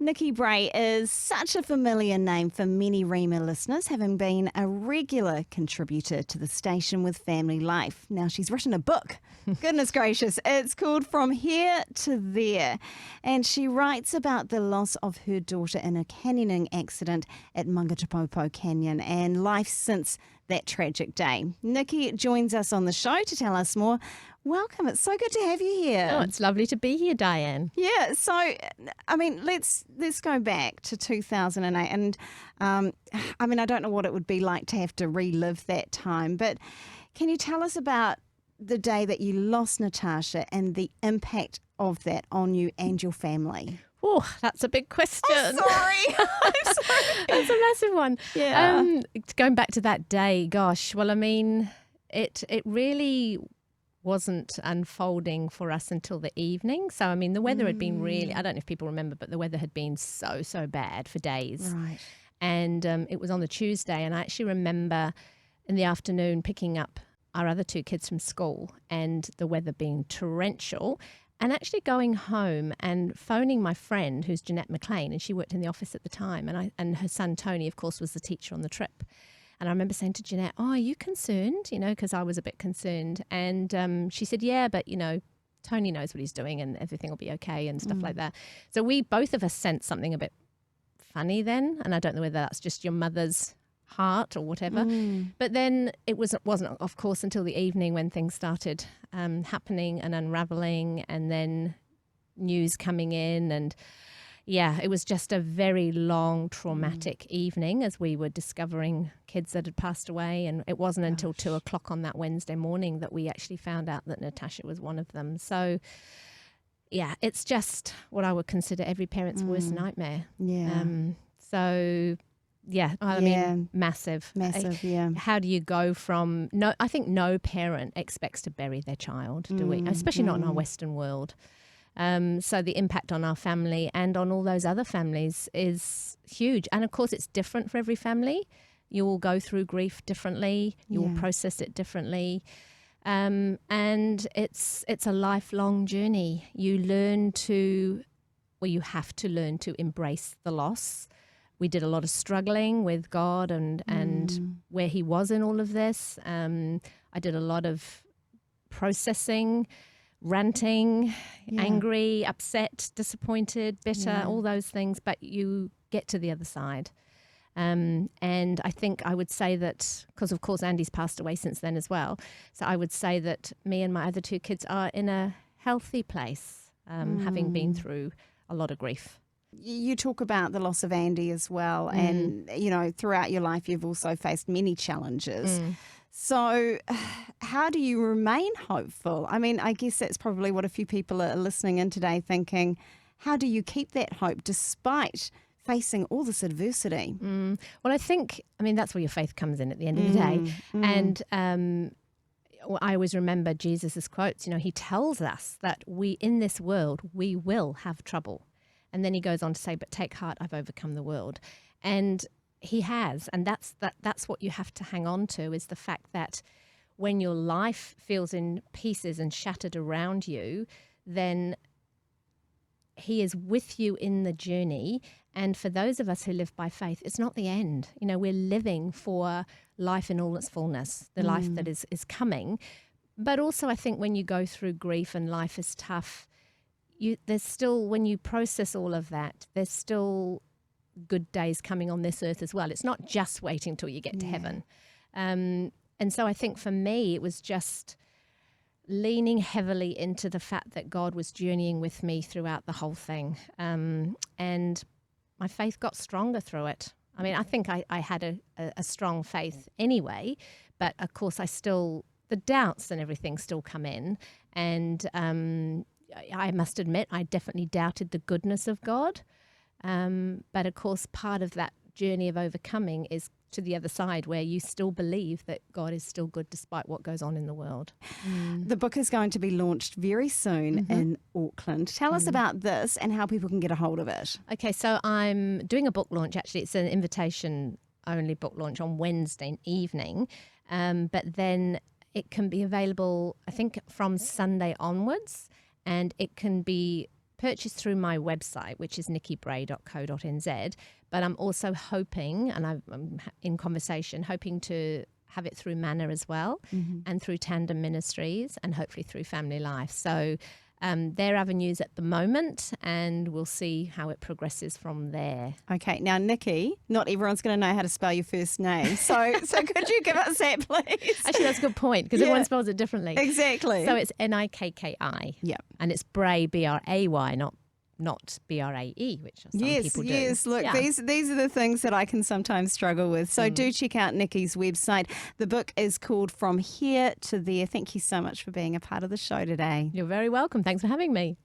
Nikki Bray is such a familiar name for many Rhema listeners, having been a regular contributor to the station with Family Life. Now she's written a book. Goodness gracious. It's called From Here to There. And she writes about the loss of her daughter in a canyoning accident at Mangatapopo Canyon and life since that tragic day. Nikki joins us on the show to tell us more. Welcome. It's so good to have you here. Oh, it's lovely to be here, Diane. Yeah. So, I mean, let's go back to 2008. And, I don't know what it would be like to have to relive that time. But can you tell us about the day that you lost Natasha and the impact of that on you and your family? Oh, that's a big question. Oh, sorry. I'm sorry. That's a massive one. Yeah. Going back to that day, gosh, well, I mean, it really wasn't unfolding for us until the evening. So, I mean, the weather had been really, I don't know if people remember, but the weather had been so bad for days. Right. And it was on the Tuesday, and I actually remember in the afternoon picking up our other two kids from school and the weather being torrential, and actually going home and phoning my friend, who's Jeanette McLean, and she worked in the office at the time, and her son Tony, of course, was the teacher on the trip. And I remember saying to Jeanette, "Oh, are you concerned?" Because I was a bit concerned. And she said, "Yeah, but, Tony knows what he's doing and everything will be okay," and stuff like that. So we, both of us, sensed something a bit funny then. And I don't know whether that's just your mother's heart or whatever. But then it wasn't, of course, until the evening when things started happening and unraveling, and then news coming in. And yeah, it was just a very long, traumatic evening as we were discovering kids that had passed away. And it wasn't until 2:00 on that Wednesday morning that we actually found out that Natasha was one of them. So yeah, it's just what I would consider every parent's worst nightmare. Yeah. So yeah, I mean, massive. Massive, yeah. How do you go from, I think no parent expects to bury their child, do we? Especially not in our Western world. So the impact on our family and on all those other families is huge. And of course, it's different for every family. You will go through grief differently. You will process it differently. And it's a lifelong journey. You have to learn to embrace the loss. We did a lot of struggling with God and where he was in all of this. I did a lot of processing, ranting, angry, upset, disappointed, bitter, all those things, but you get to the other side. And I think I would say that, because of course Andy's passed away since then as well, so I would say that me and my other two kids are in a healthy place, having been through a lot of grief. You talk about the loss of Andy as well, and, throughout your life you've also faced many challenges. So how do you remain hopeful? I mean, I guess that's probably what a few people are listening in today thinking. How do you keep that hope despite facing all this adversity? Well, I think, that's where your faith comes in at the end of the day. And I always remember Jesus's quotes. He tells us that in this world, we will have trouble. And then he goes on to say, "But take heart, I've overcome the world." And he has. And that's what you have to hang on to, is the fact that when your life feels in pieces and shattered around you, then he is with you in the journey. And for those of us who live by faith, it's not the end. we're living for life in all its fullness, the life that is coming. But also I think when you go through grief and life is tough, there's still, when you process all of that, there's still good days coming on this earth as well. It's not just waiting till you get to heaven. And so I think for me, it was just leaning heavily into the fact that God was journeying with me throughout the whole thing. And my faith got stronger through it. I think I had a strong faith anyway, but of course the doubts and everything still come in. And I must admit, I definitely doubted the goodness of God. But of course, part of that journey of overcoming is to the other side, where you still believe that God is still good despite what goes on in the world. The book is going to be launched very soon in Auckland. Tell us about this and how people can get a hold of it. Okay, so I'm doing a book launch. Actually, it's an invitation-only book launch on Wednesday evening. But then it can be available, I think, from Sunday onwards. And it can be purchase through my website, which is nikkibray.co.nz. But I'm also hoping, and I'm in conversation, hoping to have it through Manna as well, and through Tandem Ministries, and hopefully through Family Life. So they're avenues at the moment, and we'll see how it progresses from there. Okay, now Nikki, not everyone's going to know how to spell your first name, so could you give us that, please? Actually, that's a good point, because everyone spells it differently. Exactly. So it's Nikki. Yep. And it's Bray, Bray, not Brae, which some people do. Yes. Look, these are the things that I can sometimes struggle with. So do check out Nikki's website. The book is called From Here to There. Thank you so much for being a part of the show today. You're very welcome. Thanks for having me.